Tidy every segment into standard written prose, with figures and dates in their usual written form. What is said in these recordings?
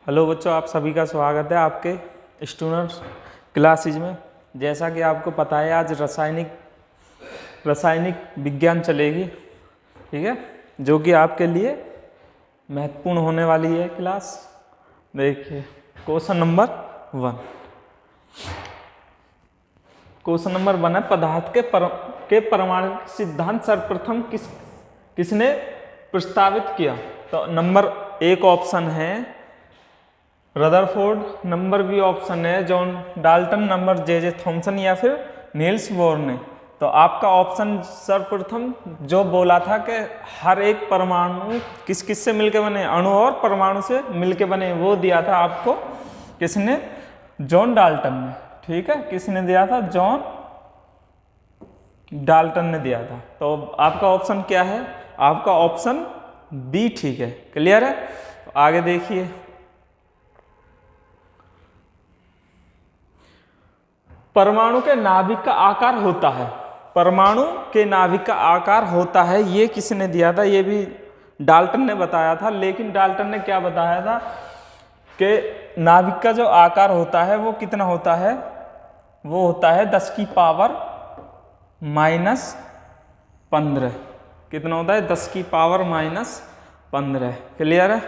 Hello बच्चों, आप सभी का स्वागत है आपके स्टूडेंट्स क्लासेज में। जैसा कि आपको पता है आज रासायनिक विज्ञान चलेगी, ठीक है, जो कि आपके लिए महत्वपूर्ण होने वाली है क्लास। देखिए क्वेश्चन नंबर 1। क्वेश्चन नंबर 1 है पदार्थ के परमाणु सिद्धांत सर्वप्रथम किसने प्रस्तावित किया। तो नंबर 1 ऑप्शन है रदरफोर्ड, नंबर बी ऑप्शन है John Dalton, number J Thomson या फिर नील्स बोर ने। तो आपका ऑप्शन सर्वप्रथम जो बोला था कि हर एक परमाणु किस किस से मिलके बने, अणु और परमाणु से मिलके बने, वो दिया था आपको किसने, जॉन डाल्टन ने। ठीक है, किसने दिया था, जॉन डाल्टन ने दिया था। तो आपका ऑप्शन क्या है, आपका ऑप्शन बी ठीक है। क्लियर है। तो आगे देखिए, परमाणु के नाभिक का आकार होता है, परमाणु के नाभिक का आकार होता है, ये किसने दिया था, ये भी डाल्टन ने बताया था। लेकिन डाल्टन ने क्या बताया था कि नाभिक का जो आकार होता है वो कितना होता है, वो होता है 10 की पावर -15। कितना होता है, 10 की पावर -15। क्लियर है।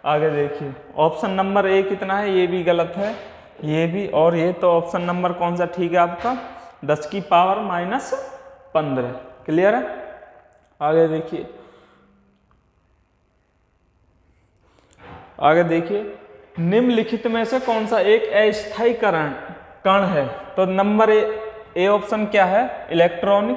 आगे देखिए, ऑप्शन नंबर ए कितना है, ये भी गलत है, ये भी और ये। तो ऑप्शन नंबर कौन सा ठीक है आपका, 10 की पावर -15। क्लियर है। आगे देखिए, आगे देखिए, निम्नलिखित में से कौन सा एक अस्थायी कण है। तो नंबर ए ऑप्शन क्या है, इलेक्ट्रॉन,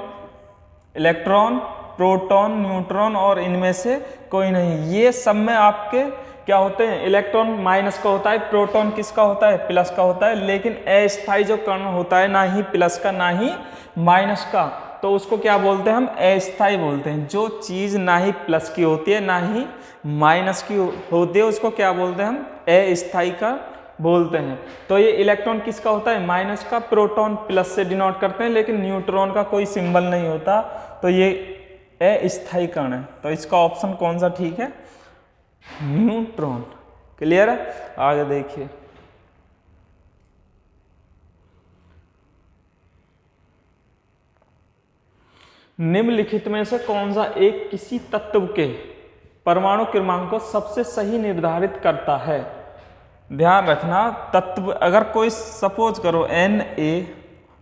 प्रोटॉन, न्यूट्रॉन और इनमें से कोई नहीं। ये सब में आपके क्या होते हैं, इलेक्ट्रॉन माइनस का होता है, प्रोटॉन किसका होता है, प्लस का होता है। लेकिन अस्थायी जो कण होता है, ना ही प्लस का ना ही माइनस का, तो उसको क्या बोलते हैं, हम अस्थायी बोलते हैं। जो चीज ना ही प्लस की होती है ना ही माइनस की होती है, उसको क्या बोलते हैं, हम अस्थायी का बोलते हैं। तो ये इलेक्ट्रॉन किसका होता है, माइनस का, प्रोटॉन प्लस से डिनोट करते हैं, लेकिन न्यूट्रॉन का कोई सिंबल नहीं होता। तो ये अस्थायी कण है। तो इसका ऑप्शन कौन सा ठीक है, न्यूट्रॉन। क्लियर है। आगे देखिए, निम्नलिखित में से कौन सा एक किसी तत्व के परमाणु क्रमांक को सबसे सही निर्धारित करता है। ध्यान रखना, तत्व अगर कोई सपोज करो Na,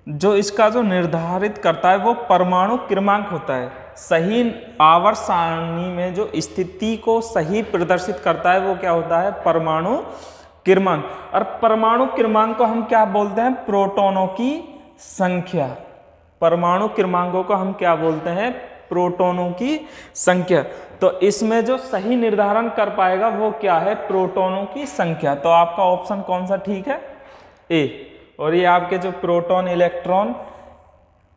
जो इसका जो निर्धारित करता है वो परमाणु क्रमांक होता है। सही आवर्त सारणी में जो स्थिति को सही प्रदर्शित करता है वो क्या होता है, परमाणु क्रमांक। और परमाणु क्रमांक को हम क्या बोलते हैं, प्रोटॉनों की संख्या। परमाणु क्रमांकों को हम क्या बोलते हैं, प्रोटॉनों की संख्या। तो इसमें जो सही निर्धारण कर पाएगा वो क्या है, प्रोटॉनों की संख्या। तो आपका ऑप्शन कौन सा ठीक है, ए। और ये आपके जो प्रोटॉन, इलेक्ट्रॉन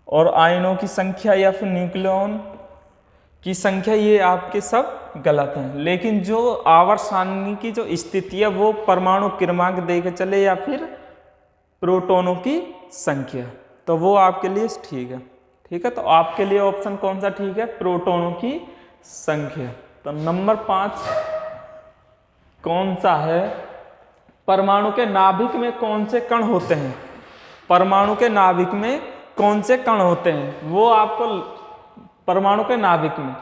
और आयनों की संख्या या फिर न्यूक्लियॉन की संख्या, ये आपके सब गलत हैं। लेकिन जो आवर्त सारणी की जो स्थिति है वो परमाणु क्रमांक दे के चले या फिर प्रोटॉनों की संख्या, तो वो आपके लिए ठीक है। ठीक है, तो आपके लिए ऑप्शन कौन सा ठीक है, प्रोटॉनों की संख्या। तो नंबर 5 कौन सा है, परमाणु के नाभिक में कौन से कण होते हैं। परमाणु के नाभिक में कौन से कण होते हैं, वो आपको परमाणु के नाभिक में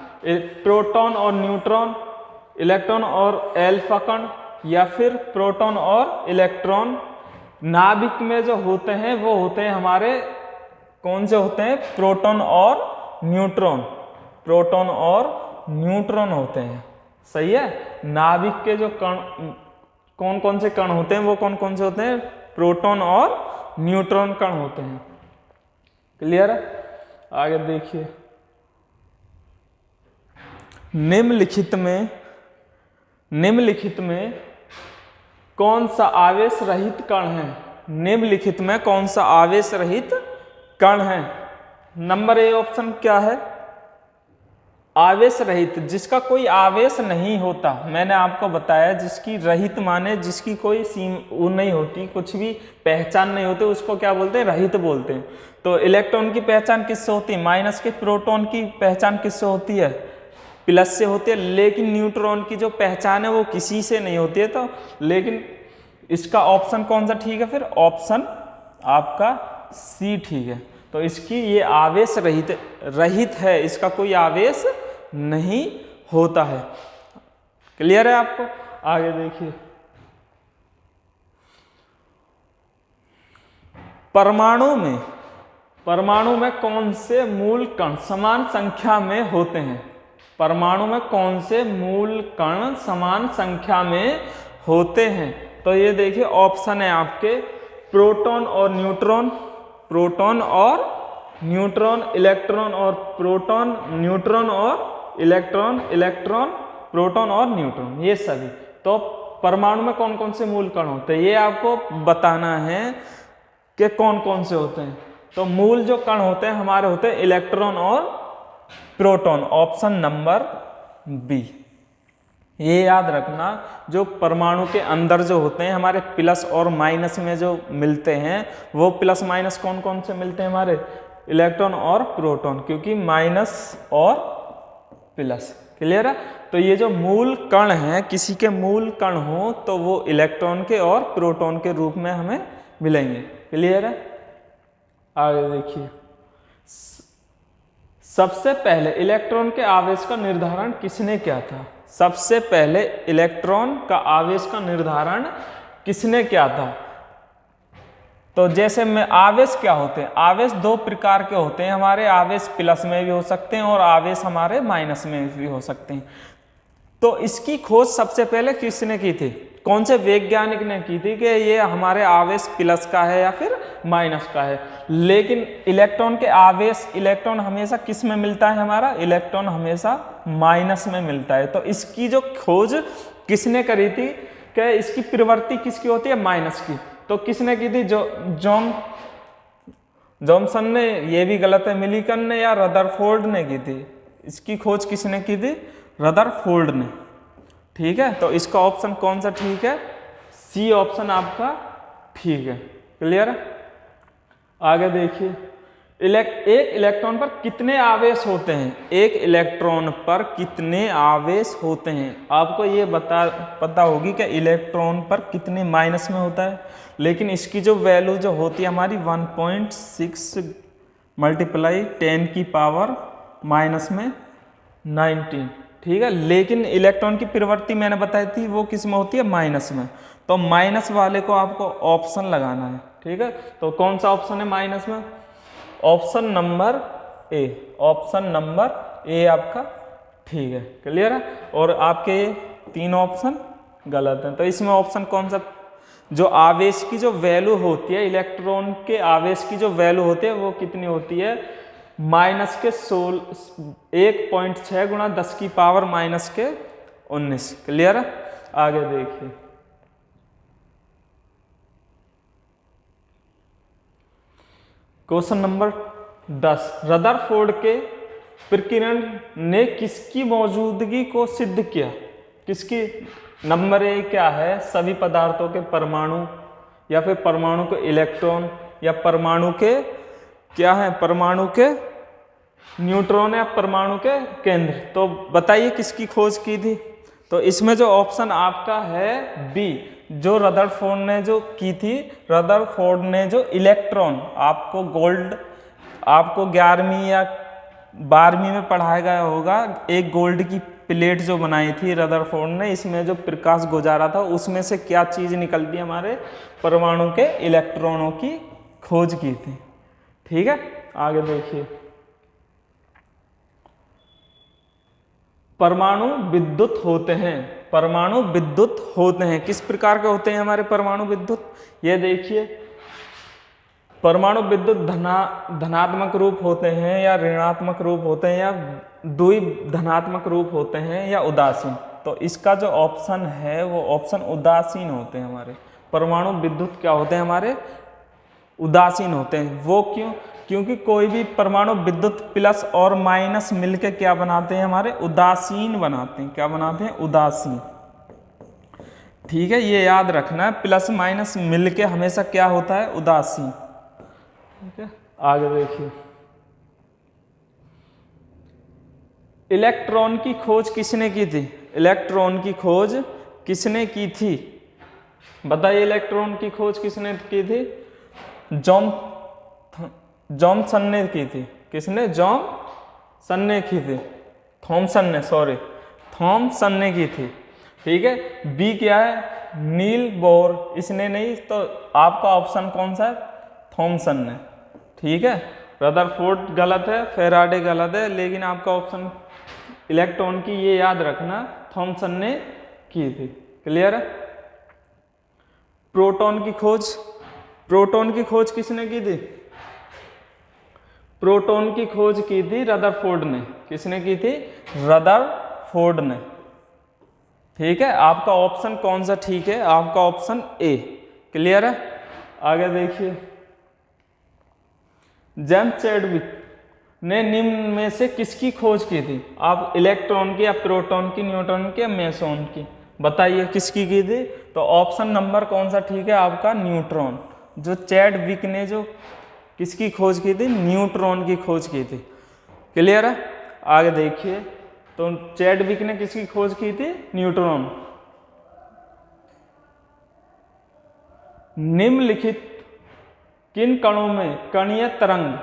प्रोटॉन और न्यूट्रॉन, इलेक्ट्रॉन और अल्फा कण, या फिर प्रोटॉन और इलेक्ट्रॉन। नाभिक में जो होते हैं वो होते हैं हमारे, कौन से होते हैं, प्रोटॉन और न्यूट्रॉन। प्रोटॉन और न्यूट्रॉन होते हैं। सही है। नाभिक के जो कण, कौन कौन से कण होते हैं, वो कौन कौन से होते हैं, प्रोटॉन और न्यूट्रॉन कण होते हैं। क्लियर है। आगे देखिए, निम्नलिखित में कौन सा आवेश रहित कण है। निम्नलिखित में कौन सा आवेश रहित कण है। नंबर ए ऑप्शन क्या है, आवेश रहित, जिसका कोई आवेश नहीं होता। मैंने आपको बताया, जिसकी रहित माने जिसकी कोई वो नहीं होती, कुछ भी पहचान नहीं होती, उसको क्या बोलते हैं, रहित बोलते हैं। तो इलेक्ट्रॉन की पहचान किससे होती है, माइनस के। प्रोटॉन की पहचान किससे होती है, प्लस से होती है, लेकिन न्यूट्रॉन की जो पहचान है वो किसी से नहीं होती है। तो लेकिन इसका ऑप्शन कौन सा ठीक है? फिर ऑप्शन आपका सी ठीक है। तो इसकी ये आवेश रहित है, इसका कोई आवेश नहीं होता है। क्लियर है आपको? आगे देखिए, परमाणु में कौन से मूल कण समान संख्या में होते हैं? परमाणु में कौन से मूल कण समान संख्या में होते हैं? तो ये देखिए ऑप्शन है आपके प्रोटॉन और न्यूट्रॉन, प्रोटॉन और न्यूट्रॉन, इलेक्ट्रॉन और प्रोटॉन, न्यूट्रॉन और इलेक्ट्रॉन, इलेक्ट्रॉन, प्रोटॉन और न्यूट्रॉन, ये सभी। तो परमाणु में कौन कौन से मूल कण होते हैं ये आपको बताना है कि कौन कौन से होते हैं। तो मूल जो कण होते हैं हमारे होते हैं इलेक्ट्रॉन और प्रोटॉन, ऑप्शन नंबर बी। ये याद रखना, जो परमाणु के अंदर जो होते हैं हमारे प्लस और माइनस में जो मिलते हैं, वो प्लस माइनस कौन कौन से मिलते हैं? हमारे इलेक्ट्रॉन और प्रोटॉन, क्योंकि माइनस और प्लस। क्लियर है? तो ये जो मूल कण हैं, किसी के मूल कण हो तो वो इलेक्ट्रॉन के और प्रोटॉन के रूप में हमें मिलेंगे। क्लियर है? आगे देखिए, सबसे पहले इलेक्ट्रॉन के आवेश का निर्धारण किसने किया था? सबसे पहले इलेक्ट्रॉन का आवेश का निर्धारण किसने किया था? तो जैसे में आवेश क्या होते हैं? आवेश दो प्रकार के होते हैं हमारे, आवेश प्लस में भी हो सकते हैं और आवेश हमारे माइनस में भी हो सकते हैं। तो इसकी खोज सबसे पहले किसने की थी? कौन से वैज्ञानिक ने की थी कि ये हमारे आवेश प्लस का है या फिर माइनस का है? लेकिन इलेक्ट्रॉन के आवेश, इलेक्ट्रॉन हमेशा किस में मिलता है? हमारा इलेक्ट्रॉन हमेशा माइनस में मिलता है। तो इसकी जो खोज किसने करी थी कि इसकी प्रवृत्ति किसकी होती है? माइनस की। तो किसने की थी? जॉनसन ने, ये भी गलत है, मिलिकन ने या रदरफोर्ड ने की थी। इसकी खोज किसने की थी? रदरफोर्ड ने। ठीक है, तो इसका ऑप्शन कौन सा ठीक है? सी ऑप्शन आपका ठीक है। क्लियर है? आगे देखिए, एक इलेक्ट्रॉन पर कितने आवेश होते हैं? एक इलेक्ट्रॉन पर कितने आवेश होते हैं? आपको ये पता होगी कि इलेक्ट्रॉन पर कितने माइनस में होता है, लेकिन इसकी जो वैल्यू जो होती है हमारी 1.6 मल्टीप्लाई 10 की पावर माइनस में 19। ठीक है, लेकिन इलेक्ट्रॉन की प्रवृत्ति मैंने बताई थी वो किस में होती है? माइनस में। तो माइनस वाले को आपको ऑप्शन लगाना है। ठीक है, तो कौन सा ऑप्शन है माइनस में? Option number A, option number A आपका ठीक है। क्लियर है? और आपके ये तीन ऑप्शन गलत हैं। तो इसमें ऑप्शन कौन सा? जो आवेश की जो वैल्यू होती है, इलेक्ट्रॉन के आवेश की जो वैल्यू होती है वो कितनी होती है? माइनस के 1.6 गुणा 10 की पावर माइनस के 19। क्लियर है? आगे देखिए, क्वेश्चन नंबर 10, रदरफोर्ड के प्रकीर्णन ने किसकी मौजूदगी को सिद्ध किया? किसकी? नंबर ए क्या है? सभी पदार्थों के परमाणु, या फिर परमाणु के इलेक्ट्रॉन, या परमाणु के क्या है? परमाणु के न्यूट्रॉन, या परमाणु के केंद्र। तो बताइए किसकी खोज की थी? तो इसमें जो ऑप्शन आपका है बी, जो रदरफोर्ड ने जो की थी, रदरफोर्ड ने जो इलेक्ट्रॉन, आपको 11वीं या 12वीं में पढ़ाया गया होगा, एक गोल्ड की प्लेट जो बनाई थी रदरफोर्ड ने, इसमें जो प्रकाश गुजारा था उसमें से क्या चीज निकलती है? हमारे परमाणु के इलेक्ट्रॉनों की खोज की थी। ठीक है, आगे देखिए, परमाणु विद्युत होते हैं। परमाणु विद्युत होते हैं, किस प्रकार के होते हैं हमारे परमाणु विद्युत? ये देखिए, परमाणु विद्युत धनात्मक रूप होते हैं या ऋणात्मक रूप होते हैं, या द्विधनात्मक रूप होते हैं, या उदासीन। तो इसका जो ऑप्शन है वो ऑप्शन उदासीन होते हैं। हमारे परमाणु विद्युत क्या होते हैं? हमारे उदासीन होते हैं। वो क्यों? क्योंकि कोई भी परमाणु विद्युत प्लस और माइनस मिलके क्या बनाते हैं? हमारे उदासीन बनाते हैं। क्या बनाते हैं? उदासीन। ठीक है, ये याद रखना है, प्लस माइनस मिलके हमेशा क्या होता है? उदासीन। ठीक है, आगे देखिए, इलेक्ट्रॉन की खोज किसने की थी? इलेक्ट्रॉन की खोज किसने की थी? बताइए, इलेक्ट्रॉन की खोज किसने की थी? जॉनसन ने की थी। किसने? जॉनसन ने की थी। थॉमसन ने, सॉरी, थॉमसन ने की थी। ठीक है। बी क्या है? नील बोर, इसने नहीं, तो आपका ऑप्शन कौन सा है? थॉमसन ने। ठीक है। रदरफोर्ड गलत है, फेराडे गलत है, लेकिन आपका ऑप्शन इलेक्ट्रॉन की, ये याद रखना, थॉमसन ने की थी। क्लियर है? प्रोटॉन की खोज, प्रोटॉन की खोज किसने की थी? प्रोटॉन की खोज की थी रदरफोर्ड ने। किसने की थी? रदरफोर्ड ने। ठीक है। आपका ऑप्शन कौन सा ठीक है? आपका ऑप्शन ए। क्लियर है? आगे देखिए, जेम्स चैडविक ने निम्न में से किसकी खोज की थी? आप इलेक्ट्रॉन की या प्रोटॉन की, न्यूट्रॉन की या मेसॉन की? बताइए किसकी की थी? तो ऑप्शन नंबर कौन सा ठीक है आपका? न्यूट्रॉन। जो चैडविक ने जो किसकी खोज की थी? न्यूट्रॉन की खोज की थी। क्लियर है? आगे देखिए, तो चैडविक ने किसकी खोज की थी? न्यूट्रॉन। निम्नलिखित किन कणों में कणीय तरंग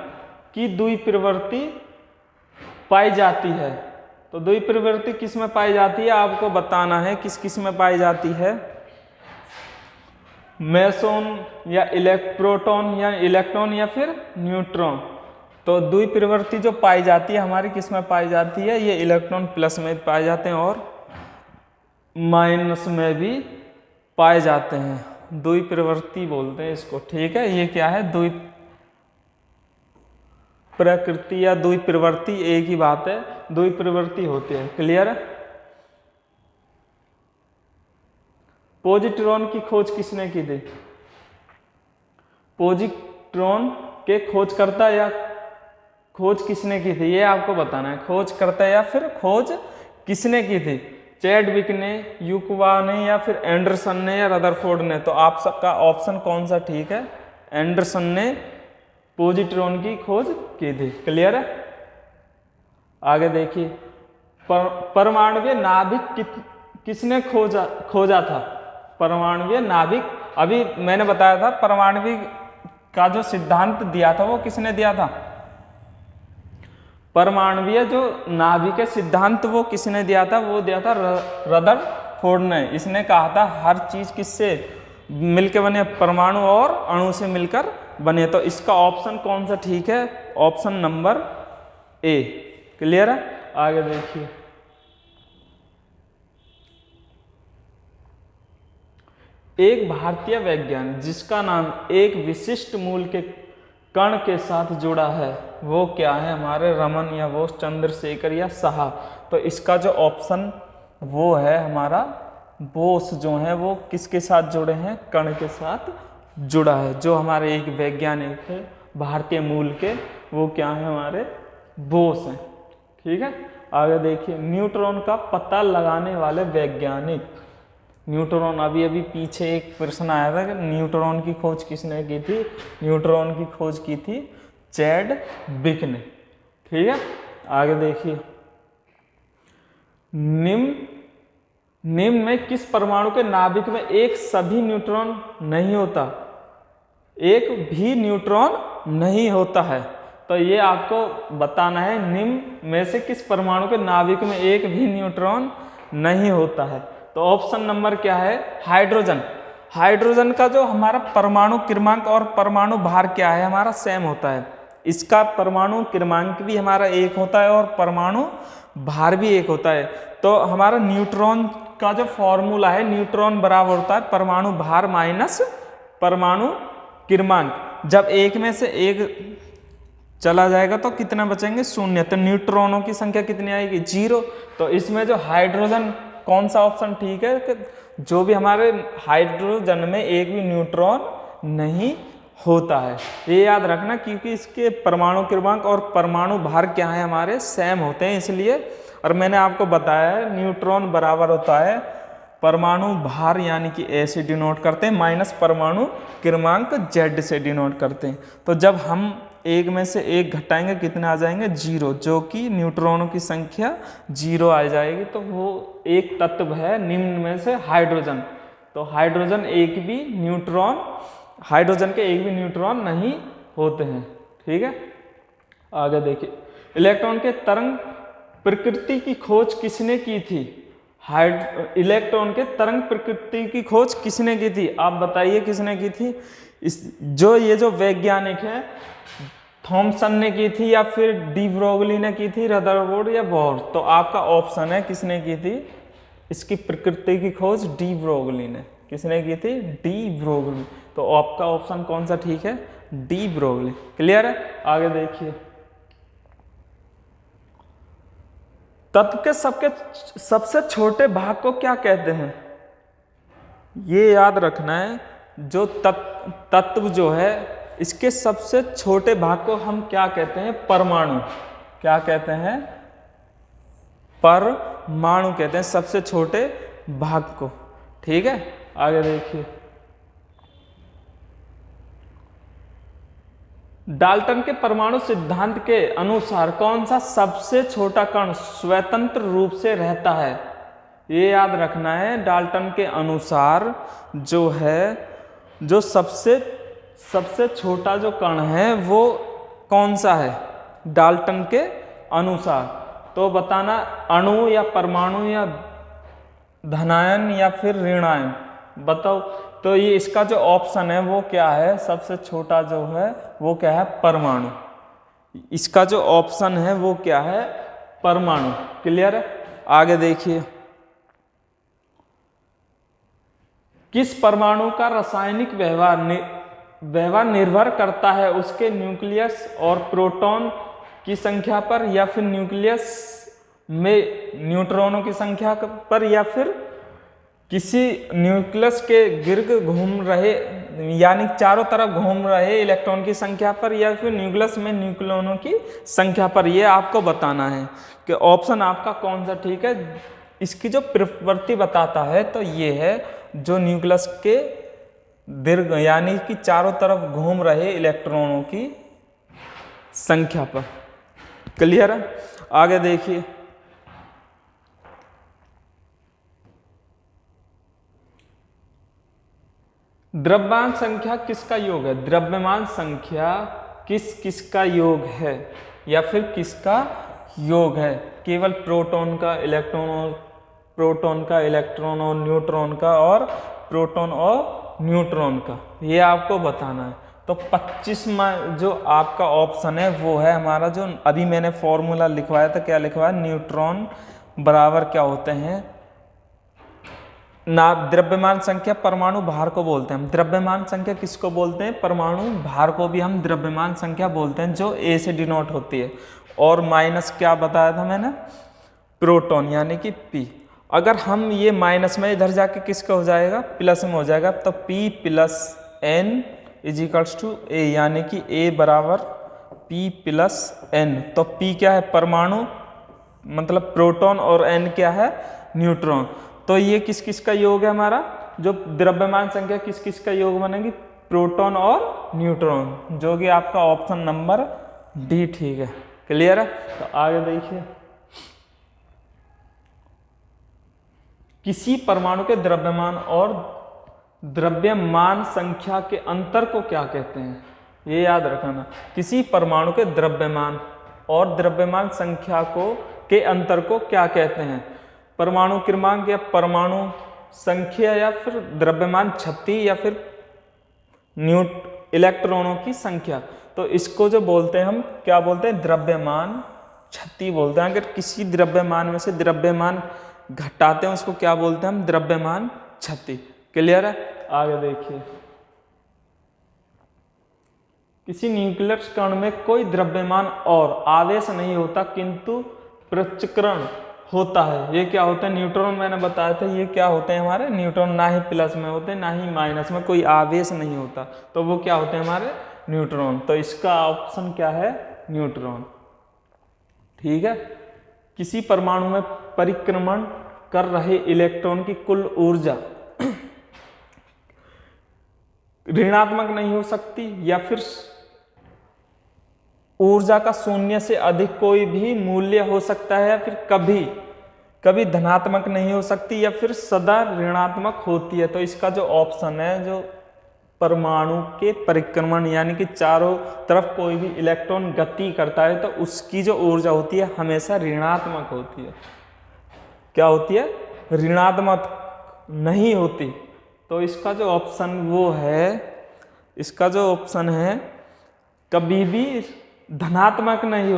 की द्विप्रवृत्ति पाई जाती है? तो द्विप्रवृत्ति किस में पाई जाती है आपको बताना है, किस किस में पाई जाती है? मेसॉन या प्रोटॉन या इलेक्ट्रॉन या फिर न्यूट्रॉन। तो द्विप्रवृत्ति जो पाई जाती है हमारी किस में पाई जाती है? ये इलेक्ट्रॉन प्लस में पाए जाते हैं और माइनस में भी पाए जाते हैं। द्विप्रवृत्ति बोलते हैं इसको। ठीक है। ये क्या है? प्रकृति या द्विप्रवृत्ति एक ही बात है, द्विप्रवृत्ति होती है। क्लियर है? पॉजिट्रॉन की खोज किसने की थी? पॉजिट्रॉन के खोजकर्ता या खोज किसने की थी? ये आपको बताना है, खोजकर्ता या फिर खोज किसने की थी? चैडविक ने, यूक्वा ने, या फिर एंडरसन ने, या रदरफोर्ड ने? तो आप सबका ऑप्शन कौन सा ठीक है? एंडरसन ने पॉजिट्रॉन की खोज की थी। क्लियर है? आगे देखिए, परमाणुवीय नाभिक किसने खोजा था? परमाणुवीय नाभिक, अभी मैंने बताया था परमाणुवीय का जो सिद्धांत दिया था वो किसने दिया था? परमाणुवीय जो नाभिक के सिद्धांत वो किसने दिया था? वो दिया था रदरफोर्ड ने। इसने कहा था हर चीज किससे मिलकर बने? परमाणु और अणु से मिलकर बने। तो इसका ऑप्शन कौन सा ठीक है? Option number A. क्लियर है? आगे देखिए, एक भारतीय वैज्ञानिक जिसका नाम एक विशिष्ट मूल के कण के साथ जुड़ा है, वो क्या है हमारे? रमन या बोस, चंद्रशेखर या साहा? तो इसका जो ऑप्शन वो है हमारा बोस, जो है वो किसके साथ जुड़े हैं? कण के साथ जुड़ा है। जो हमारे एक वैज्ञानिक है भारतीय मूल के, वो क्या है हमारे? बोस हैं। ठीक है। आगे देखिए, न्यूट्रॉन का पता लगाने वाले वैज्ञानिक। न्यूट्रॉन, अभी अभी पीछे एक प्रश्न आया था कि न्यूट्रॉन की खोज किसने की थी? न्यूट्रॉन की खोज की थी चैडविक ने। ठीक है। आगे देखिए, निम्न में किस परमाणु के नाभिक में एक सभी न्यूट्रॉन नहीं होता? एक भी न्यूट्रॉन नहीं होता है। तो ये आपको बताना है, निम्न में से किस परमाणु के नाभिक में एक भी न्यूट्रॉन नहीं होता है? तो ऑप्शन नंबर क्या है? हाइड्रोजन। हाइड्रोजन का जो हमारा परमाणु क्रमांक और परमाणु भार क्या है? हमारा सेम होता है। इसका परमाणु क्रमांक भी हमारा एक होता है और परमाणु भार भी एक होता है। तो हमारा न्यूट्रॉन का जो फॉर्मूला है, न्यूट्रॉन बराबर होता है परमाणु भार माइनस परमाणु क्रमांक। जब एक में से एक चला जाएगा तो कितना बचेंगे? शून्य। तो न्यूट्रॉनों की संख्या कितनी आएगी? 0। तो इसमें जो हाइड्रोजन, कौन सा ऑप्शन ठीक है? कि जो भी हमारे हाइड्रोजन में एक भी न्यूट्रॉन नहीं होता है। ये याद रखना, क्योंकि इसके परमाणु क्रमांक और परमाणु भार क्या है? हमारे सेम होते हैं, इसलिए। और मैंने आपको बताया है न्यूट्रॉन बराबर होता है परमाणु भार, यानी कि ए से डिनोट करते हैं, माइनस परमाणु क्रमांक जेड से डिनोट करते हैं। तो जब हम एक में से एक घटाएंगे कितने आ जाएंगे 0, जो कि न्यूट्रॉनों की संख्या 0 आ जाएगी। तो वो एक तत्व है निम्न में से हाइड्रोजन। तो हाइड्रोजन हाइड्रोजन के एक भी न्यूट्रॉन नहीं होते हैं। ठीक है, आगे देखिए, इलेक्ट्रॉन के तरंग प्रकृति की खोज किसने की थी? इलेक्ट्रॉन के तरंग प्रकृति की खोज किसने की थी? आप बताइए किसने की थी? ये जो वैज्ञानिक है, थॉमसन ने की थी या फिर डी ब्रोगली ने की थी, रदरफोर्ड या बोर? तो आपका ऑप्शन है किसने की थी इसकी प्रकृति की खोज? डी ब्रोगली ने। किसने की थी? De Broglie. तो आपका ऑप्शन कौन सा ठीक है? De Broglie. क्लियर है? आगे देखिए, तत्व के सबसे छोटे भाग को क्या कहते हैं? ये याद रखना है, जो तत्व जो है इसके सबसे छोटे भाग को हम क्या कहते हैं? परमाणु। क्या कहते हैं? परमाणु कहते हैं सबसे छोटे भाग को। ठीक है, आगे देखिए, डाल्टन के परमाणु सिद्धांत के अनुसार कौन सा सबसे छोटा कण स्वतंत्र रूप से रहता है? ये याद रखना है, डाल्टन के अनुसार जो सबसे छोटा जो कण है वो कौन सा है डाल्टन के अनुसार? तो बताना, अणु या परमाणु या धनायन या फिर ऋणायन, बताओ। तो ये इसका जो ऑप्शन है वो क्या है? सबसे छोटा जो है वो क्या है? परमाणु। इसका जो ऑप्शन है वो क्या है? परमाणु। क्लियर है? आगे देखिए, किस परमाणु का रासायनिक व्यवहार निर्भर करता है उसके न्यूक्लियस और प्रोटॉन की संख्या पर, या फिर न्यूक्लियस में न्यूट्रॉनों की संख्या पर, या फिर किसी न्यूक्लियस के गिर्द घूम रहे यानी चारों तरफ घूम रहे इलेक्ट्रॉन की संख्या पर, या फिर न्यूक्लियस में न्यूक्लियनों की संख्या पर? ये आपको बताना है कि ऑप्शन आपका कौन सा ठीक है। इसकी जो प्रवृत्ति बताता है तो ये है जो न्यूक्लियस के दीर्घ यानी कि चारों तरफ घूम रहे इलेक्ट्रॉनों की संख्या पर। क्लियर है? आगे देखिए, द्रव्यमान संख्या किसका योग है? द्रव्यमान संख्या किसका योग है या फिर किसका योग है? केवल प्रोटॉन का, इलेक्ट्रॉन और न्यूट्रॉन का, और प्रोटॉन और न्यूट्रॉन का, ये आपको बताना है। तो 25 में जो आपका ऑप्शन है वो है हमारा, जो अभी मैंने फॉर्मूला लिखवाया था, क्या लिखवाया? न्यूट्रॉन बराबर क्या होते हैं ना, द्रव्यमान संख्या परमाणु भार को बोलते हैं हम। द्रव्यमान संख्या किसको बोलते हैं? परमाणु भार को भी हम द्रव्यमान संख्या बोलते हैं, जो ए से डिनोट होती है। और माइनस क्या बताया था मैंने? प्रोटॉन यानी कि पी। अगर हम ये माइनस में इधर जाके किसका हो जाएगा? प्लस में हो जाएगा। तो P plus N is equals to A, यानी कि ए बराबर पी प्लस एन। तो पी क्या है? परमाणु मतलब प्रोटॉन, और एन क्या है? न्यूट्रॉन। तो ये किस किस का योग है हमारा? जो द्रव्यमान संख्या किस किस का योग बनेगी? प्रोटॉन और न्यूट्रॉन, जो कि आपका ऑप्शन नंबर डी ठीक है। क्लियर है? तो आगे देखिए, किसी परमाणु के द्रव्यमान और द्रव्यमान संख्या के अंतर को क्या कहते हैं? ये याद रखना, किसी परमाणु के द्रव्यमान और द्रव्यमान संख्या के अंतर को क्या कहते हैं? परमाणु क्रमांक या परमाणु संख्या, या फिर द्रव्यमान छत्ती, या फिर इलेक्ट्रॉनों की संख्या। तो इसको जो बोलते हैं हम क्या बोलते हैं? द्रव्यमान छत्ती बोलते हैं। अगर किसी द्रव्यमान में से द्रव्यमान घटाते हैं उसको क्या बोलते हैं हम? द्रव्यमान छत्ती। क्लियर है? आगे देखिए, किसी न्यूक्लियस कण में कोई द्रव्यमान और आवेश नहीं होता किंतु पृथक्करण होता है। ये क्या होते हैं? न्यूट्रॉन। मैंने बताया था ये क्या होते हैं हमारे? न्यूट्रॉन। ना ही प्लस में होते ना ही माइनस में, कोई आवेश नहीं होता, तो वो क्या होते हैं हमारे? न्यूट्रॉन। तो इसका ऑप्शन क्या है? न्यूट्रॉन। ठीक है। किसी परमाणु में परिक्रमण कर रहे इलेक्ट्रॉन की कुल ऊर्जा ऋणात्मक नहीं हो सकती, या फिर ऊर्जा का शून्य से अधिक कोई भी मूल्य हो सकता है, या फिर कभी कभी धनात्मक नहीं हो सकती, या फिर सदा ऋणात्मक होती है। तो इसका जो ऑप्शन है, जो परमाणु के परिक्रमण यानी कि चारों तरफ कोई भी इलेक्ट्रॉन गति करता है तो उसकी जो ऊर्जा होती है हमेशा ऋणात्मक होती है। क्या होती है? ऋणात्मक नहीं होती। तो इसका जो ऑप्शन वो है, इसका जो ऑप्शन है कभी भी धनात्मक नहीं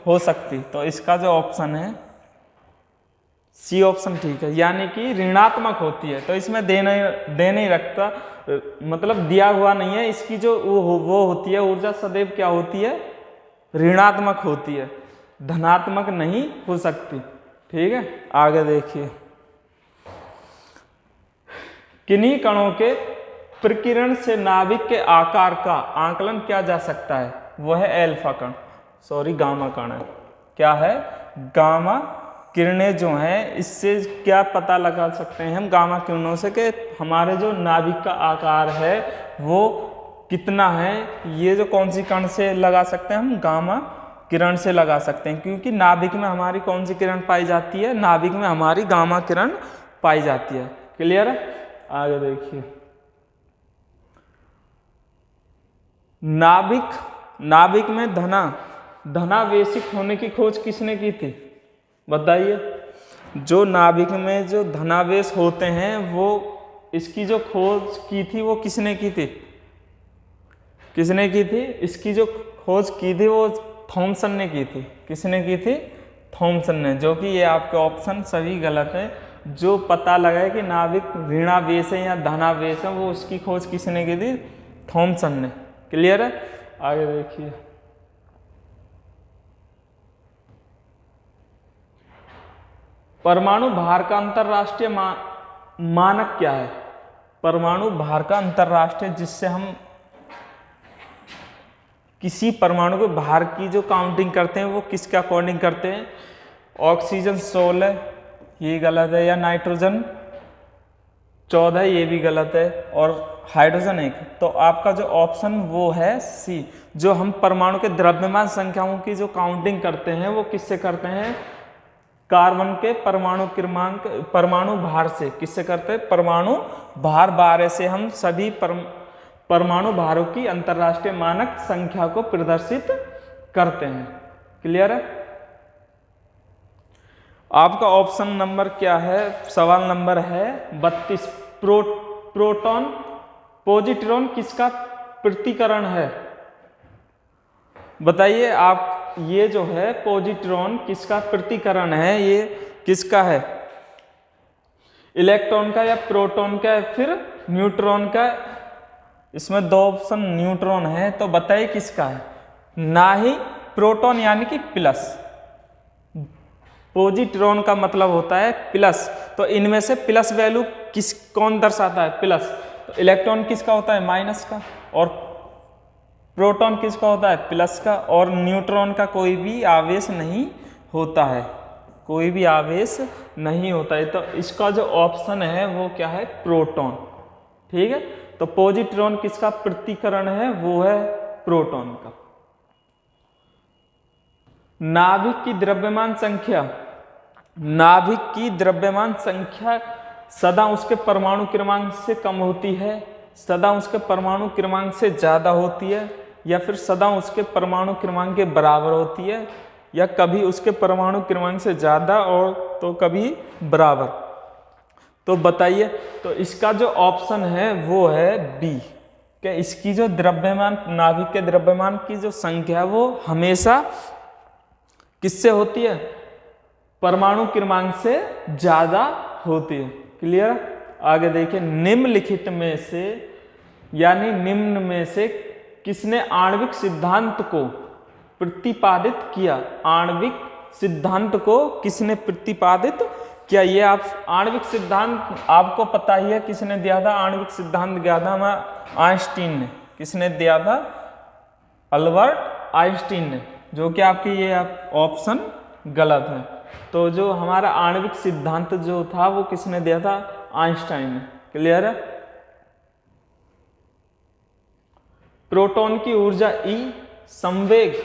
हो सकती। तो इसका जो ऑप्शन है सी ऑप्शन ठीक है, यानी कि ऋणात्मक होती है। तो इसमें दे नहीं रखता, मतलब दिया हुआ नहीं है। इसकी जो वो होती है ऊर्जा सदैव क्या होती है? ऋणात्मक होती है, धनात्मक नहीं हो सकती। ठीक है, आगे देखिए। किन्हीं कणों के प्रकीर्णन से नाभिक के आकार का आकलन किया जा सकता है। वह है एल्फा कण, सॉरी गामा कण है। क्या है? गामा किरणें जो हैं, इससे क्या पता लगा सकते हैं हम गामा किरणों से कि हमारे जो नाभिक का आकार है वो कितना है। ये जो कौन सी कण से लगा सकते हैं हम? गामा किरण से लगा सकते हैं, क्योंकि नाभिक में हमारी कौन सी किरण पाई जाती है? नाभिक में हमारी गामा किरण पाई जाती है। क्लियर है? आगे देखिए। नाभिक में धनावेशिक होने की खोज किसने की थी? बताइए। जो नाभिक में जो धनावेश होते हैं वो इसकी जो खोज की थी वो किसने की थी? किसने की थी? इसकी जो खोज की थी वो थॉमसन ने की थी। किसने की थी? थॉमसन ने। जो कि ये आपके ऑप्शन सभी गलत है। जो पता लगा कि नाभिक ऋणावेश है या धनावेश है वो उसकी खोज किसने की थी? थॉमसन ने। क्लियर है? आगे देखिए। परमाणु भार का अंतरराष्ट्रीय मानक क्या है? परमाणु भार का अंतरराष्ट्रीय, जिससे हम किसी परमाणु के भार की जो काउंटिंग करते हैं वो किसके अकॉर्डिंग करते हैं? ऑक्सीजन 16 ये गलत है, या नाइट्रोजन 14 ये भी गलत है, और हाइड्रोजन 1। तो आपका जो ऑप्शन वो है सी। जो हम परमाणु के द्रव्यमान संख्याओं की जो काउंटिंग करते हैं वो किससे करते हैं? कार्बन के परमाणु भार से। किससे करते हैं? परमाणु भार 12 से हम सभी परमाणु भारों की अंतरराष्ट्रीय मानक संख्या को प्रदर्शित करते हैं। क्लियर है? आपका ऑप्शन नंबर क्या है? सवाल नंबर है 32। प्रोटॉन पॉजिट्रॉन किसका पृथक्करण है? बताइए आप। ये जो है पॉजिट्रॉन किसका पृथक्करण है? ये किसका है? इलेक्ट्रॉन का या प्रोटॉन का, फिर न्यूट्रॉन का? इसमें दो ऑप्शन न्यूट्रॉन है, तो बताइए किसका है? ना ही प्रोटॉन यानी कि प्लस, पॉजिट्रॉन का मतलब होता है प्लस। तो इनमें से प्लस वैल्यू कौन दर्शाता है? प्लस। तो इलेक्ट्रॉन किसका होता है? माइनस का। और प्रोटॉन किसका होता है? प्लस का। और न्यूट्रॉन का कोई भी आवेश नहीं होता है, कोई भी आवेश नहीं होता है। तो इसका जो ऑप्शन है वो क्या है? प्रोटॉन। ठीक है, तो पॉजिट्रॉन किसका पृथक्करण है? वो है प्रोटॉन का। नाभिक की द्रव्यमान संख्या, नाभिक की द्रव्यमान संख्या सदा उसके परमाणु क्रमांक से कम होती है, सदा उसके परमाणु क्रमांक से ज्यादा होती है, या फिर सदा उसके परमाणु क्रमांक के बराबर होती है, या कभी उसके परमाणु क्रमांक से ज्यादा और तो कभी बराबर? तो बताइए। तो इसका जो ऑप्शन है वो है बी, कि इसकी जो द्रव्यमान, नाभिक के द्रव्यमान की जो संख्या है वो हमेशा किससे होती है? परमाणु क्रमांक से ज्यादा होती है। क्लियर? आगे देखिए। निम्नलिखित में से, यानी निम्न में से किसने आणविक सिद्धांत को प्रतिपादित किया? आणविक सिद्धांत को किसने प्रतिपादित किया? ये आप आणविक सिद्धांत आपको पता ही है किसने दिया था? आणविक सिद्धांत दिया था हमारा आइंस्टीन ने। किसने दिया था? अल्बर्ट आइंस्टीन ने। जो कि आपकी ये ऑप्शन गलत है। तो जो हमारा आणविक सिद्धांत जो था वो किसने दिया था? आइंस्टाइन ने। क्लियर है? प्रोटॉन की ऊर्जा E, संवेग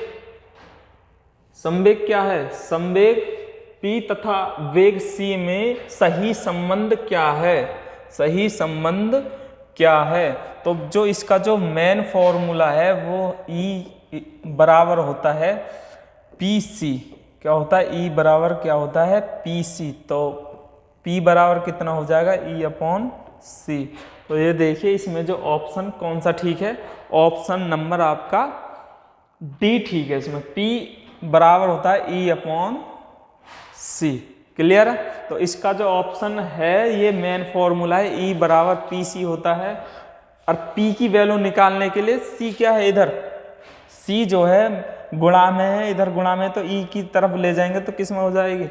संवेग क्या है? संवेग p तथा वेग c में सही संबंध क्या है? सही संबंध क्या है? तो जो इसका जो मेन फॉर्मूला है वो E बराबर होता है PC। क्या होता है? E बराबर क्या होता है? PC। तो P बराबर कितना हो जाएगा? E/C। तो ये देखिए इसमें जो ऑप्शन कौन सा ठीक है? ऑप्शन नंबर आपका डी ठीक है। इसमें P बराबर होता है E/C। क्लियर है? तो इसका जो ऑप्शन है ये मेन फॉर्मूला है, E बराबर PC होता है। और P की वैल्यू निकालने के लिए C क्या है? इधर C जो है गुणा में है, इधर गुणा में, तो E की तरफ ले जाएंगे तो किस में हो जाएगी?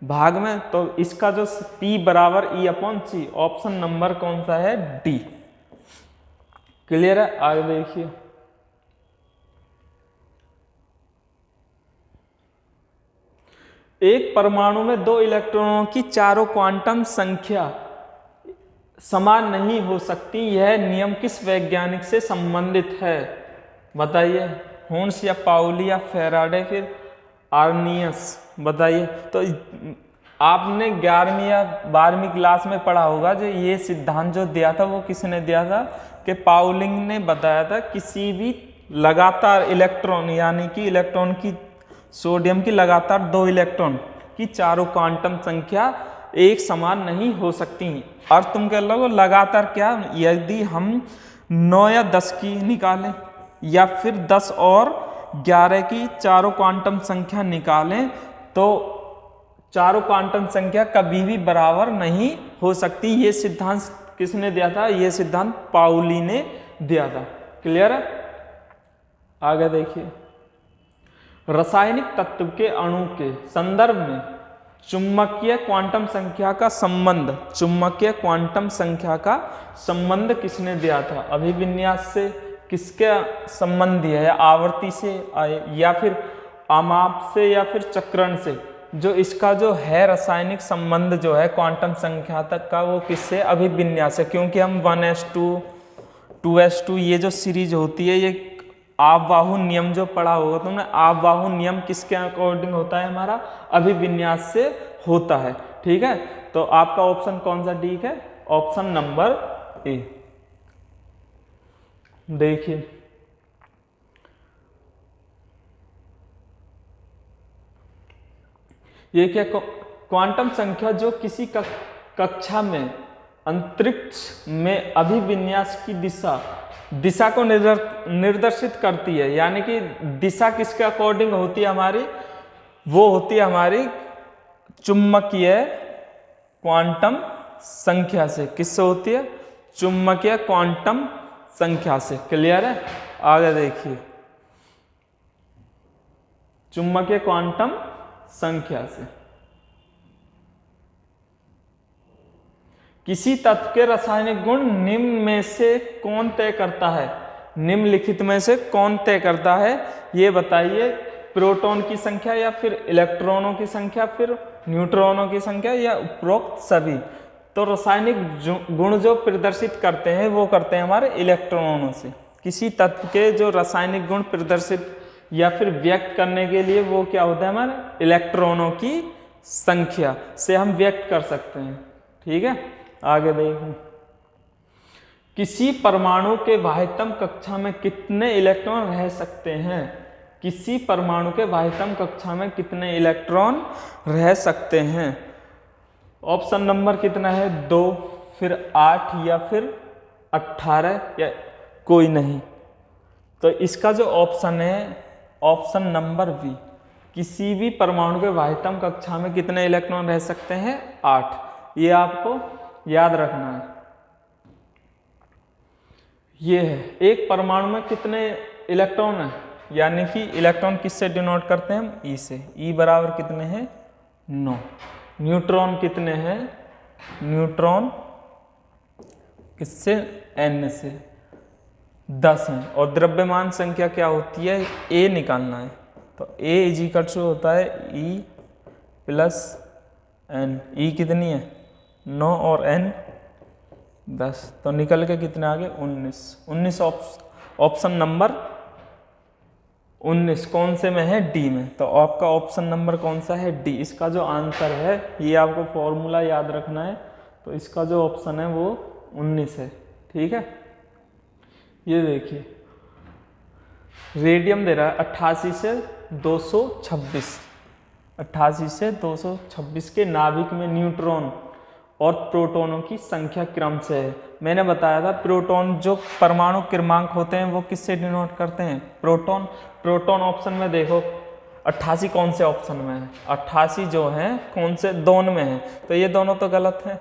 भाग में। तो इसका जो P बराबर E/C, ऑप्शन नंबर कौन सा है? डी। क्लियर है? आगे देखिए, एक परमाणु में 2 इलेक्ट्रॉनों की चारों क्वांटम संख्या समान नहीं हो सकती, यह नियम किस वैज्ञानिक से संबंधित है? बताइए। हॉर्न्स या पाउली या फैराडे फिर आर्नियस? बताइए। तो आपने 11वीं या 12वीं क्लास में पढ़ा होगा जो ये सिद्धांत जो दिया था वो किसने दिया था? कि पाउलिंग ने बताया था किसी भी लगातार इलेक्ट्रॉन, यानी कि इलेक्ट्रॉन की, सोडियम की लगातार 2 इलेक्ट्रॉन की चारों क्वांटम संख्या एक समान नहीं हो सकती। और तुम कह लो लगातार क्या? यदि हम 9 या 10 की निकालें या फिर 10 और 11 की चारों क्वांटम संख्या निकालें तो चारों क्वांटम संख्या कभी भी बराबर नहीं हो सकती। ये सिद्धांत किसने दिया था? ये सिद्धांत पाउली ने दिया था। क्लियर है? आगे देखिए, रासायनिक तत्व के अणु के संदर्भ में चुंबकीय क्वांटम संख्या का संबंध, चुंबकीय क्वांटम संख्या का संबंध किसने दिया था? अभिविन्यास से? किसके संबंध दिया है? आवर्ती से या फिर आमाप से या फिर चक्रण से? जो इसका जो है रासायनिक संबंध जो है क्वांटम संख्या तक का, वो किससे? अभिविन्यास से। क्योंकि हम 1s2 2s2 ये जो सीरीज होती है, ये आपबाहु नियम जो पढ़ा होगा तुमने, आपबाहु नियम किसके अकॉर्डिंग होता है? हमारा अभिविन्यास से होता है। ठीक है? तो आपका ऑप्शन कौन सा ठीक है? Option number A. देखिए, ये क्या? क्वांटम संख्या जो किसी कक्षा में अंतरिक्ष में अभिविन्यास की दिशा को निर्देशित करती है। यानी कि दिशा किसके अकॉर्डिंग होती है हमारी? वो होती है हमारी चुंबकीय क्वांटम संख्या से। किससे होती है? चुंबकीय क्वांटम संख्या से। क्लियर है? आगे देखिए, चुंबकीय क्वांटम संख्या से किसी तत्व के रासायनिक गुण निम्न में से कौन तय करता है? निम्नलिखित में से कौन तय करता है? ये बताइए। प्रोटॉन की संख्या या फिर इलेक्ट्रॉनों की संख्या, फिर न्यूट्रॉनों की संख्या, या उपरोक्त सभी? तो रासायनिक गुण जो प्रदर्शित करते हैं वो करते हैं हमारे इलेक्ट्रॉनों से। किसी तत्व के जो रासायनिक गुण प्रदर्शित या फिर व्यक्त करने के लिए वो क्या होता है? हमारे इलेक्ट्रॉनों की संख्या से हम व्यक्त कर सकते हैं। ठीक है? आगे देखो, किसी परमाणु के बाह्यतम कक्षा में कितने इलेक्ट्रॉन रह सकते हैं? किसी परमाणु के बाह्यतम कक्षा में कितने इलेक्ट्रॉन रह सकते हैं? ऑप्शन नंबर कितना है? 2, फिर 8 या फिर 18 या कोई नहीं। तो इसका जो ऑप्शन है ऑप्शन नंबर बी। किसी भी परमाणु के बाह्यतम कक्षा में कितने इलेक्ट्रॉन रह सकते हैं? 8। ये आपको याद रखना है। ये है, एक परमाणु में कितने इलेक्ट्रॉन है? यानी कि इलेक्ट्रॉन किससे डिनोट करते हैं हम? ई से। ई बराबर कितने हैं? 9। न्यूट्रॉन कितने हैं? न्यूट्रॉन किससे? n से 10 है। और द्रव्यमान संख्या क्या होती है? ए निकालना है। तो A इजिकल्स होता है E प्लस n। E कितनी है? 9 और n 10। तो निकल के कितने आ गए? 19। 19 ऑप्शन नंबर 19 कौन से में है? डी में। तो आपका ऑप्शन नंबर कौन सा है? डी। इसका जो आंसर है, ये आपको फॉर्मूला याद रखना है, तो इसका जो ऑप्शन है वो 19 है। ठीक है, ये देखिए रेडियम दे रहा है 88 से 226, 88 से 226 के नाभिक में न्यूट्रॉन और प्रोटॉनों की संख्या क्रम से है। मैंने बताया था प्रोटॉन जो परमाणु क्रमांक होते हैं वो किससे डिनोट करते हैं? प्रोटॉन। प्रोटॉन ऑप्शन में देखो 88 कौन से ऑप्शन में है? 88 जो है कौन से? दोनों में है, तो ये दोनों तो गलत है।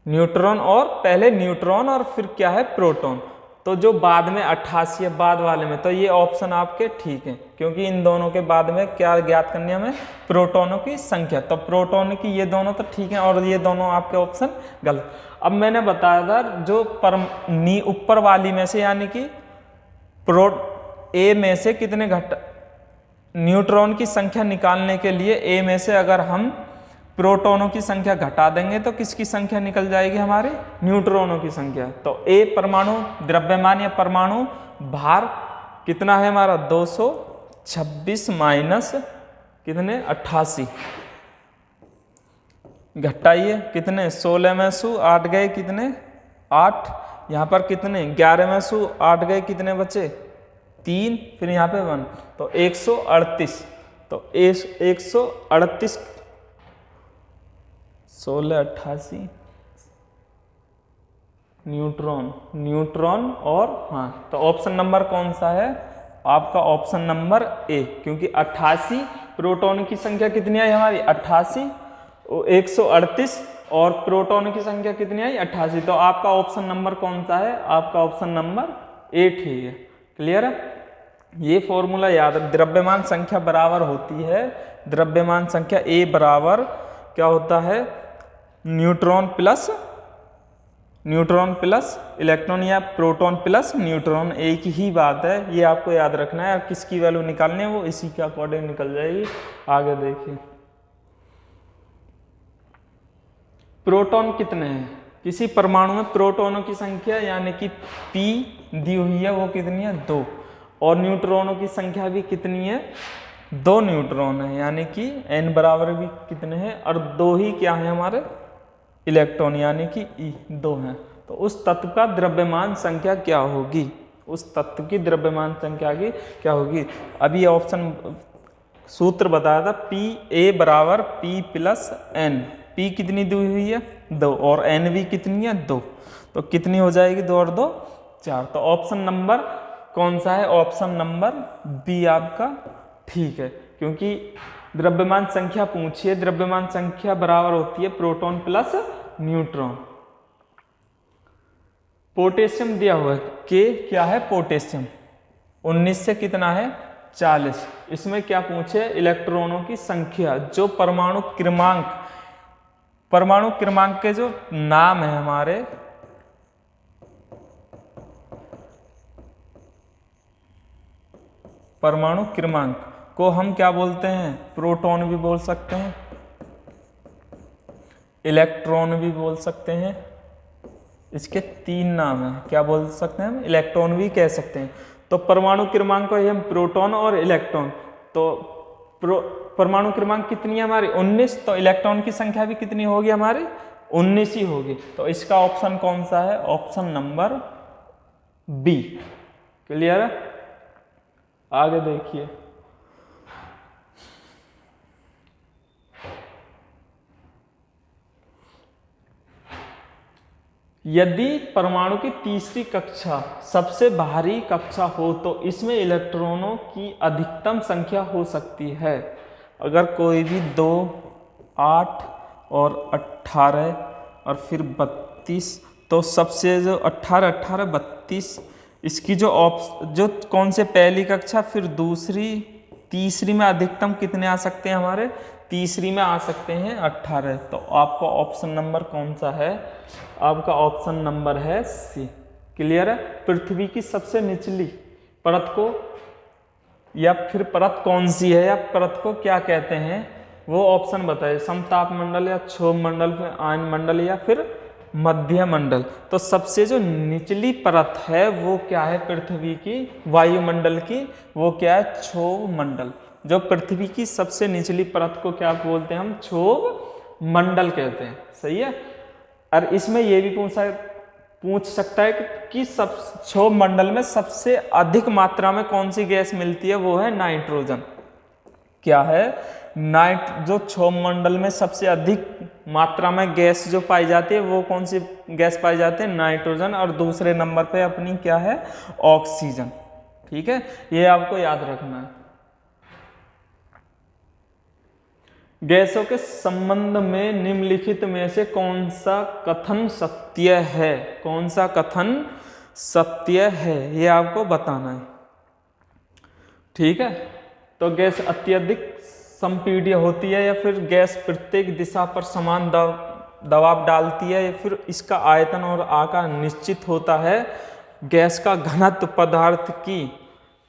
न्यूट्रॉन और पहले न्यूट्रॉन और फिर क्या है? प्रोटॉन। तो जो बाद में 88 है बाद वाले में, तो ये ऑप्शन आपके ठीक है, क्योंकि इन दोनों के बाद में क्या ज्ञात करनी है हमें? प्रोटॉनों की संख्या। तो प्रोटॉन की ये दोनों तो ठीक है और ये दोनों आपके ऑप्शन गलत। अब मैंने बताया था जो ऊपर वाली में से यानी कि ए में से कितने न्यूट्रॉन की संख्या निकालने के लिए ए में से अगर हम प्रोटॉनों की संख्या घटा देंगे तो किसकी संख्या निकल जाएगी? हमारे न्यूट्रॉनों की संख्या। तो ए परमाणु द्रव्यमान या परमाणु भार कितना है हमारा? 226 माइनस कितने? 88। घटाइए कितने? 16 में से 8 गए कितने? 8। यहाँ पर कितने? 11 में से 8 गए कितने बचे? 3। फिर यहाँ पे 1, तो 138। तो 138 1688 न्यूट्रॉन और हाँ, तो ऑप्शन नंबर कौन सा है? आपका ऑप्शन नंबर ए, क्योंकि 88 प्रोटॉन की संख्या कितनी आई हमारी? 88, 138 और प्रोटॉन की संख्या कितनी आई? 88। तो आपका ऑप्शन नंबर कौन सा है? आपका ऑप्शन नंबर ए ठीक है। क्लियर है? ये फॉर्मूला याद है। द्रव्यमान संख्या बराबर होती है, द्रव्यमान संख्या ए बराबर क्या होता है? न्यूट्रॉन प्लस इलेक्ट्रॉन या प्रोटॉन प्लस न्यूट्रॉन, एक ही बात है। ये आपको याद रखना है और किसकी वैल्यू निकालनी है वो इसी के अकॉर्डिंग निकल जाएगी। आगे देखिए प्रोटॉन कितने हैं? किसी परमाणु में प्रोटॉनों की संख्या यानी कि P दी हुई है वो कितनी है? 2। और न्यूट्रॉनों की संख्या भी कितनी है? 2 न्यूट्रॉन है, यानी कि n बराबर भी कितने हैं? और 2 ही क्या है हमारे? इलेक्ट्रॉन, यानी कि E 2 है। तो उस तत्व का द्रव्यमान संख्या क्या होगी? उस तत्व की द्रव्यमान संख्या की क्या होगी? अभी ऑप्शन सूत्र बताया था Pa बराबर P प्लस N। P कितनी दी हुई है? 2 और N भी कितनी है? 2। तो कितनी हो जाएगी? 2 और 2 4। तो ऑप्शन नंबर कौन सा है? ऑप्शन नंबर बी आपका ठीक है, क्योंकि द्रव्यमान संख्या पूछी है, द्रव्यमान संख्या बराबर होती है प्रोटॉन प्लस न्यूट्रॉन। पोटेशियम दिया हुआ है के क्या है? पोटेशियम 19 से कितना है? 40। इसमें क्या पूछे? इलेक्ट्रॉनों की संख्या। जो परमाणु क्रमांक के जो नाम है हमारे, परमाणु क्रमांक को हम क्या बोलते हैं? प्रोटॉन भी बोल सकते हैं, इलेक्ट्रॉन भी बोल सकते हैं। इसके 3 नाम हैं, क्या बोल सकते हैं हम? इलेक्ट्रॉन भी कह सकते हैं। तो परमाणु क्रमांक को हम प्रोटॉन और इलेक्ट्रॉन। तो परमाणु क्रमांक कितनी है हमारी? 19। तो इलेक्ट्रॉन की संख्या भी कितनी होगी हमारी? 19 ही होगी। तो इसका ऑप्शन कौन सा है? Option number B. क्लियर है? आगे देखिए यदि परमाणु की तीसरी कक्षा सबसे भारी कक्षा हो तो इसमें इलेक्ट्रॉनों की अधिकतम संख्या हो सकती है। अगर कोई भी 2, 8 और 18 और फिर 32, तो सबसे जो 18, 18, 32 इसकी जो कौन से पहली कक्षा फिर दूसरी तीसरी में अधिकतम कितने आ सकते हैं हमारे? तीसरी में आ सकते हैं 18। तो आपका ऑप्शन नंबर कौन सा है? आपका ऑप्शन नंबर है सी। क्लियर है? पृथ्वी की सबसे निचली परत को या फिर परत कौन सी है या परत को क्या कहते हैं वो ऑप्शन बताइए। समताप मंडल या क्षोभ मंडल, आयन मंडल या फिर मध्यमंडल। तो सबसे जो निचली परत है वो क्या है पृथ्वी की, वायुमंडल की, वो क्या है क्षोभ मंडल। जो पृथ्वी की सबसे निचली परत को क्या बोलते हैं हम, क्षोभ मंडल कहते हैं। सही है। और इसमें ये भी पूछ सकता है कि सब क्षोभ मंडल में सबसे अधिक मात्रा में कौन सी गैस मिलती है, वो है नाइट्रोजन। क्या है, जो क्षोभ मंडल में सबसे अधिक मात्रा में गैस जो पाई जाती है वो कौन सी गैस पाई जाती है, नाइट्रोजन। और दूसरे नंबर पे अपनी क्या है, ऑक्सीजन। ठीक है, ये आपको याद रखना है। गैसों के संबंध में निम्नलिखित में से कौन सा कथन सत्य है, कौन सा कथन सत्य है, ये आपको बताना है। ठीक है, तो गैस अत्यधिक संपीड्य होती है या फिर गैस प्रत्येक दिशा पर समान दबाव डालती है, या फिर इसका आयतन और आकार निश्चित होता है। गैस का घनत्व पदार्थ की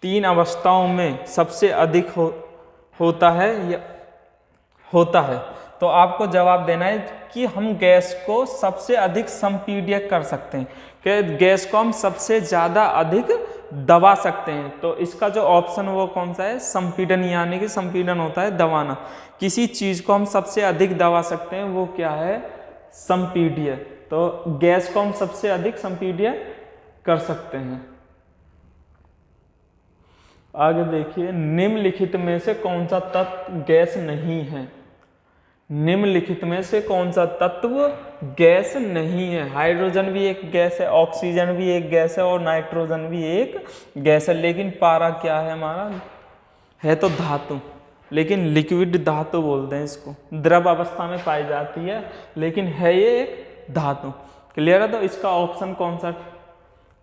3 अवस्थाओं में सबसे अधिक होता है या होता है। तो आपको जवाब देना है कि हम गैस को सबसे अधिक संपीड्य कर सकते हैं, कि गैस को हम सबसे ज़्यादा अधिक दबा सकते हैं। तो इसका जो ऑप्शन वो कौन सा है, संपीडन, यानी कि संपीडन होता है दबाना। किसी चीज़ को हम सबसे अधिक दबा सकते हैं वो क्या है, संपीड्य। तो गैस को हम सबसे अधिक संपीड्य कर सकते हैं। आगे देखिए, निम्नलिखित में से कौन सा तत्व गैस नहीं है। निम्नलिखित में से कौन सा तत्व गैस नहीं है। हाइड्रोजन भी एक गैस है, ऑक्सीजन भी एक गैस है और नाइट्रोजन भी एक गैस है। लेकिन पारा क्या है हमारा, है तो धातु, लेकिन लिक्विड धातु बोलते हैं इसको। द्रव अवस्था में पाई जाती है लेकिन है ये एक धातु। क्लियर है। तो इसका ऑप्शन कौन सा,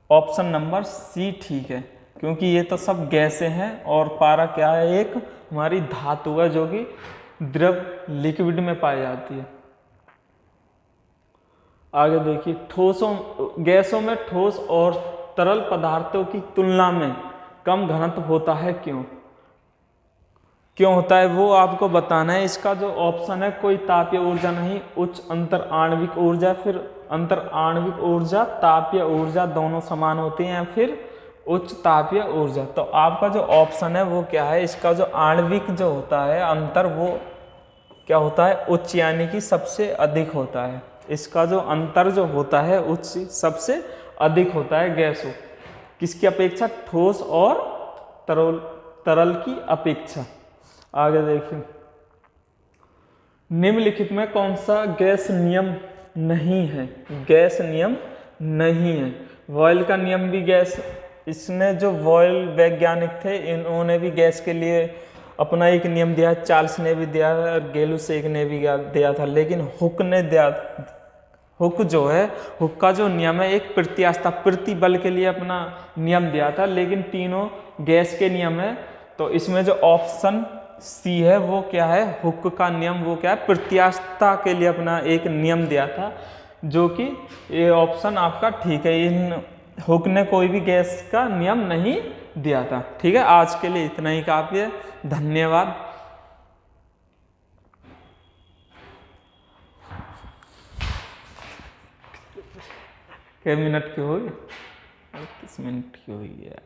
ऑप्शन नंबर सी ठीक है, क्योंकि ये तो सब गैसें हैं और पारा क्या है, एक हमारी धातु है जो कि द्रव लिक्विड में पाई जाती है। आगे देखिए, गैसों में ठोस और तरल पदार्थों की तुलना में कम घनत्व होता है, क्यों होता है वो आपको बताना है। इसका जो ऑप्शन है, कोई तापीय ऊर्जा नहीं, उच्च अंतर आणविक ऊर्जा, फिर अंतर आणविक ऊर्जा, तापीय ऊर्जा दोनों समान होती हैं, या फिर उच्च तापीय ऊर्जा। तो आपका जो ऑप्शन है वो क्या है, इसका जो आणविक जो होता है अंतर, वो क्या होता है, उच्च, यानी कि सबसे अधिक होता है। इसका जो अंतर जो होता है उच्च सबसे अधिक होता है गैसों किसकी अपेक्षा, ठोस और तरल की अपेक्षा। आगे देखिए, निम्नलिखित में कौन सा गैस नियम नहीं है। गैस नियम नहीं है। वॉयल का नियम भी गैस, इसने जो वॉयल वैज्ञानिक थे इन्होंने भी गैस के लिए अपना एक नियम दिया, चार्ल्स ने भी दिया और गैलुसेक ने भी दिया था। लेकिन हुक ने दिया, हुक जो है, हुक का जो नियम है एक प्रत्यास्था प्रतिबल के लिए अपना नियम दिया था, लेकिन तीनों गैस के नियम है। तो इसमें जो ऑप्शन सी है वो क्या है, हुक का नियम, वो क्या है, प्रत्यास्था के लिए अपना एक नियम दिया था, जो कि ये ऑप्शन आपका ठीक है। इन हुक ने कोई भी गैस का नियम नहीं दिया था। ठीक है, आज के लिए इतना ही काफी है। धन्यवाद। कितने मिनट की हुई, 30 मिनट की हुई है।